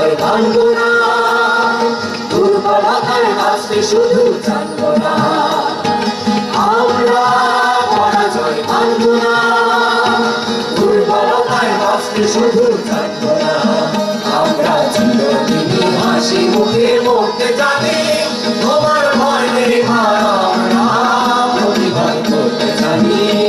পরাজয় মানব না, দুর্বলতায় বাঁচতে শুধু জানব না। আমরা পরাজয় মানব না, দুর্বলতায় বাঁচতে শুধু জানব না। আমরা চিরদিনই হাসি মুখে মরতে জানি, তোমার ভয় নেই মা, আমরা প্রতিবাদ করতে জানি।